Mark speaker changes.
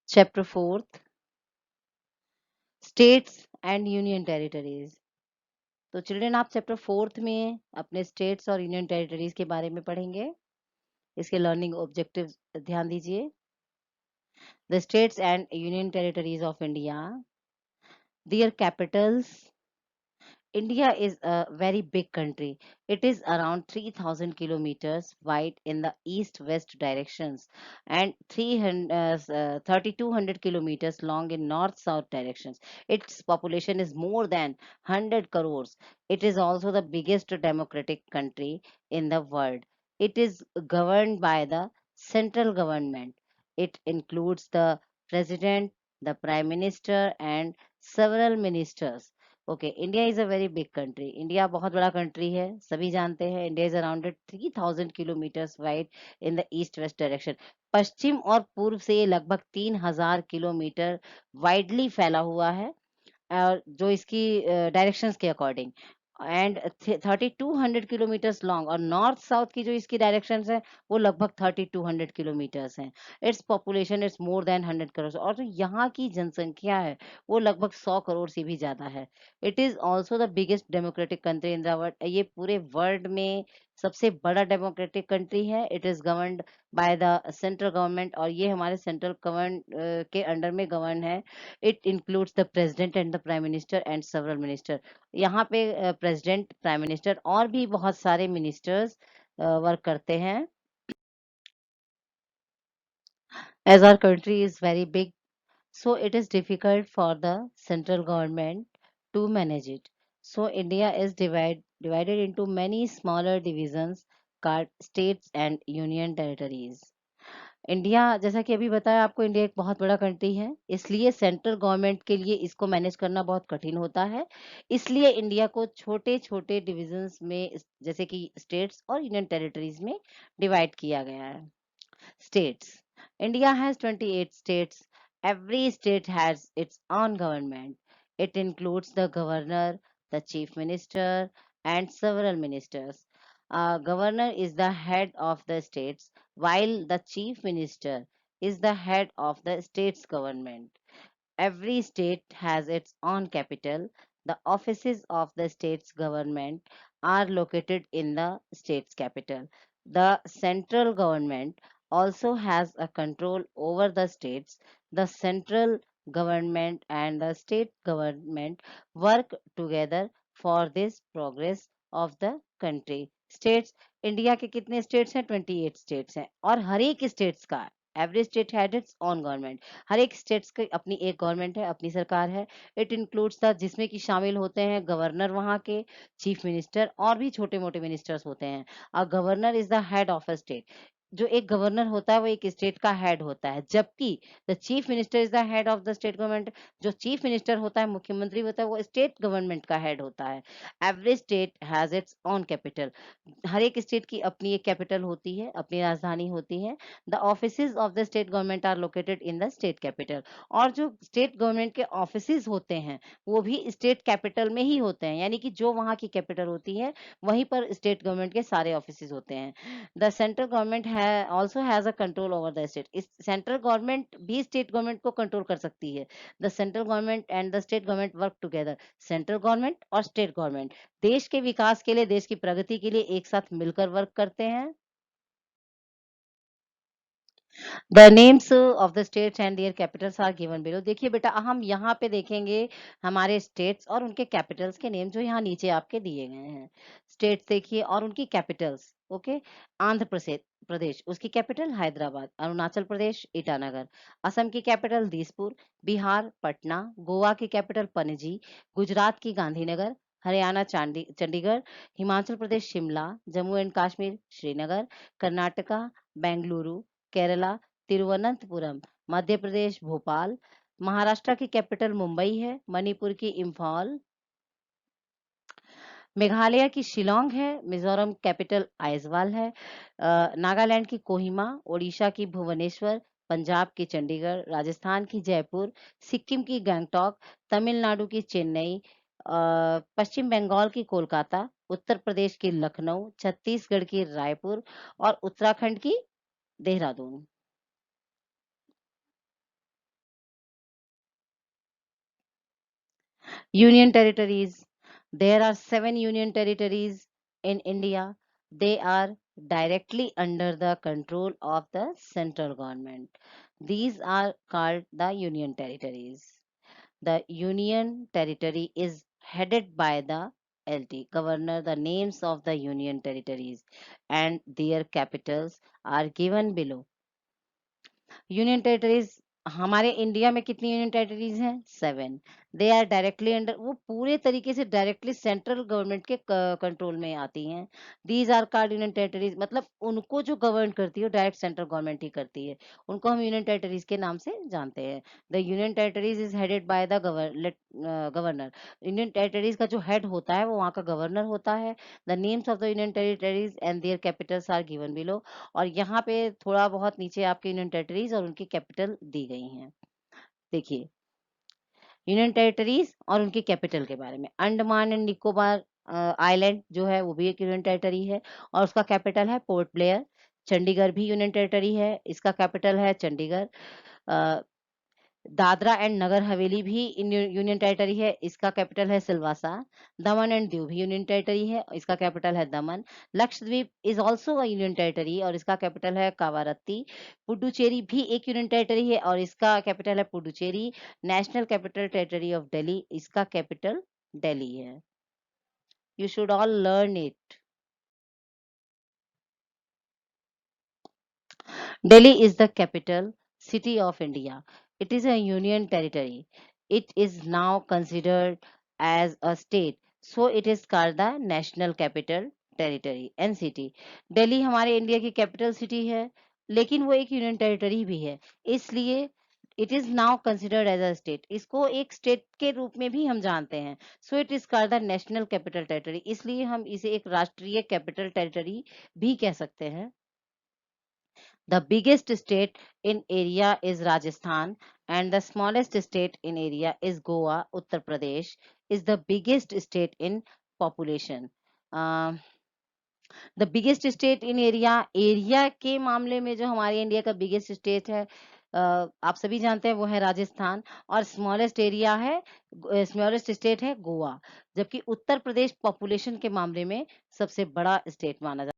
Speaker 1: Chapter 4 states and union territories. तो children आप chapter 4 में अपने स्टेट्स और यूनियन टेरिटरीज के बारे में पढ़ेंगे। इसके लर्निंग ऑब्जेक्टिव्स ध्यान दीजिए। The states and union territories of India, there Capitals. India is a very big country. It is around 3,000 kilometers wide in the east-west directions and 3,200 kilometers long in north-south directions. Its population is more than 100 crores. It is also the biggest democratic country in the world. It is governed by the central government. It includes the president, the prime minister, and several ministers. Okay, India is a very big country. India बहुत बड़ा country है, सभी जानते हैं। India is around 3,000 kilometres wide in the east west direction. पश्चिम और पूर्व से ये लगभग 3,000 किलोमीटर वाइडली फैला हुआ है, और जो इसकी डायरेक्शंस के अकॉर्डिंग, एंड 3,200 किलोमीटर्स लॉन्ग, और नॉर्थ साउथ की जो इसकी डायरेक्शंस है वो लगभग 3,200 किलोमीटर्स हैं। Its population is more than 100 crore, और जो यहाँ की जनसंख्या है वो लगभग 100 करोड़ से भी ज्यादा है। It is also the biggest democratic country in the world. ये पूरे वर्ल्ड में सबसे बड़ा डेमोक्रेटिक कंट्री है। It is governed by the central government, और ये हमारे सेंट्रल गवर्न के अंडर में गवर्न है। It includes the president and the prime minister and several minister. यहाँ पे प्रेसिडेंट, प्राइम मिनिस्टर और भी बहुत सारे मिनिस्टर्स वर्क करते हैं। As our country is very big, so it is difficult for the central government to manage it. So India is divided into many smaller divisions called states and union territories. India, जैसा कि अभी बताया आपको, India एक बहुत बड़ा country है, इसलिए सेंट्रल गवर्नमेंट के लिए इसको मैनेज करना बहुत कठिन होता है। इसलिए इंडिया को छोटे छोटे डिविजन्स में, जैसे कि स्टेट्स और यूनियन टेरिटरीज में डिवाइड किया गया है। States. India has 28 states. Every state has its own government. It includes the governor, the chief minister, and several ministers. Governor is the head of the states, while the chief minister is the head of the state's government. Every state has its own capital. The offices of the state's government are located in the state's capital. The central government also has a control over the states. The central government and the state government work together for this progress of the country. States, India के कितने states हैं? 28 states हैं, और हर एक states का, every state had its own government. हर एक states की अपनी एक गवर्नमेंट है, अपनी सरकार है। इट इंक्लूड्स द, जिसमें कि शामिल होते हैं गवर्नर, वहाँ के चीफ मिनिस्टर, और भी छोटे मोटे मिनिस्टर्स होते हैं। A governor is the head of a state. जो एक गवर्नर होता है वो एक स्टेट का हेड होता है, जबकि the chief minister is the head of the state government. जो चीफ मिनिस्टर होता है, मुख्यमंत्री होता है, वो स्टेट गवर्नमेंट का हेड होता है। Every state has its own capital. हर एक स्टेट की अपनी एक कैपिटल होती है, अपनी राजधानी होती है। The offices of the state government are located in the state capital. और जो स्टेट गवर्नमेंट के ऑफिसेज होते हैं वो भी स्टेट कैपिटल में ही होते हैं, यानी कि जो वहाँ की कैपिटल होती है वहीं पर स्टेट गवर्नमेंट के सारे ऑफिसेज होते हैं। The central government also has a control over the state. इस सेंट्रल गवर्नमेंट भी स्टेट गवर्नमेंट को कंट्रोल कर सकती है। The central government and the state government work together. Central government और स्टेट गवर्नमेंट देश के विकास के लिए, देश की प्रगति के लिए एक साथ मिलकर वर्क करते हैं। The names of the states and their capitals are given below. देखिए बेटा, हम यहाँ पे देखेंगे हमारे स्टेट्स और उनके कैपिटल्स के नेम जो यहाँ नीचे आपके दिए गए हैं। स्टेट्स देखिए और उनकी कैपिटल्स। ओके, आंध्र प्रदेश, उसकी कैपिटल हैदराबाद। अरुणाचल प्रदेश ईटानगर। असम की कैपिटल दिसपुर। बिहार पटना। गोवा की कैपिटल पणजी। गुजरात की गांधीनगर। हरियाणा चंडीगढ़। हिमाचल प्रदेश शिमला। जम्मू एंड कश्मीर श्रीनगर। कर्नाटका बेंगलुरु। केरला तिरुवनंतपुरम। मध्य प्रदेश भोपाल। महाराष्ट्र की कैपिटल मुंबई है। मणिपुर की इम्फाल। मेघालय की शिलोंग है। मिजोरम कैपिटल आइजवाल है। नागालैंड की कोहिमा। ओडिशा की भुवनेश्वर। पंजाब की चंडीगढ़। राजस्थान की जयपुर। सिक्किम की गंगटोक। तमिलनाडु की चेन्नई। पश्चिम बंगाल की कोलकाता। उत्तर प्रदेश की लखनऊ। छत्तीसगढ़ की रायपुर। और उत्तराखंड की Dehradun. Union territories. There are 7 union territories in India. They are directly under the control of the central government. These are called the union territories. The union territory is headed by the LT governor. The names of the union territories and their capitals are given below. Union territories हमारे India में कितनी union territories हैं? 7। They are directly under, वो पूरे तरीके से directly central government के control में आती हैं। These are called union territories, मतलब उनको जो गवर्न करती है डायरेक्ट सेंट्रल गवर्नमेंट ही करती है, उनको हम यूनियन टेरिटरीज के नाम से जानते हैं। The union territories is headed by the governor. Union territories का जो हेड होता है वो वहाँ का गवर्नर होता है। The names of the union territories and their capitals are given below. और यहाँ पे थोड़ा बहुत नीचे आपके यूनियन टेरिटरीज और उनकी कैपिटल दी गई हैं। देखिए यूनियन टेरिटरीज और उनकी कैपिटल के बारे में। अंडमान एंड निकोबार आइलैंड जो है वो भी एक यूनियन टेरिटरी है और उसका कैपिटल है पोर्ट ब्लेयर। चंडीगढ़ भी यूनियन टेरिटरी है, इसका कैपिटल है चंडीगढ़। दादरा एंड नगर हवेली भी यूनियन टेरिटरी है, इसका कैपिटल है सिलवासा। दमन एंड दीव भी यूनियन टेरिटरी है, इसका कैपिटल है दमन। Lakshadweep is also a union territory और इसका कैपिटल है कावारत्ती। पुडुचेरी भी एक यूनियन टेरिटरी है और इसका कैपिटल है Puducherry. National capital territory of Delhi, इसका कैपिटल दिल्ली है। You should all learn it. Delhi is the capital city of India. It is a union territory. It is now considered as a state. So it is called the National Capital Territory NCT. Delhi हमारे India की capital city है, लेकिन वो एक union territory भी है, इसलिए it is now considered as a state. इसको एक स्टेट के रूप में भी हम जानते हैं। So it is called the national capital territory, इसलिए हम इसे एक राष्ट्रीय कैपिटल टेरिटरी भी कह सकते हैं। The biggest state in area is Rajasthan and the smallest state in area is Goa. Uttar Pradesh is the biggest state in population. Uh, the biggest state in area, area के मामले में जो हमारे India का biggest state है आप सभी जानते हैं वो है राजस्थान। और स्मॉलेस्ट एरिया है, स्मॉलेस्ट स्टेट है गोवा। जबकि उत्तर प्रदेश पॉपुलेशन के मामले में सबसे बड़ा स्टेट माना जाता है।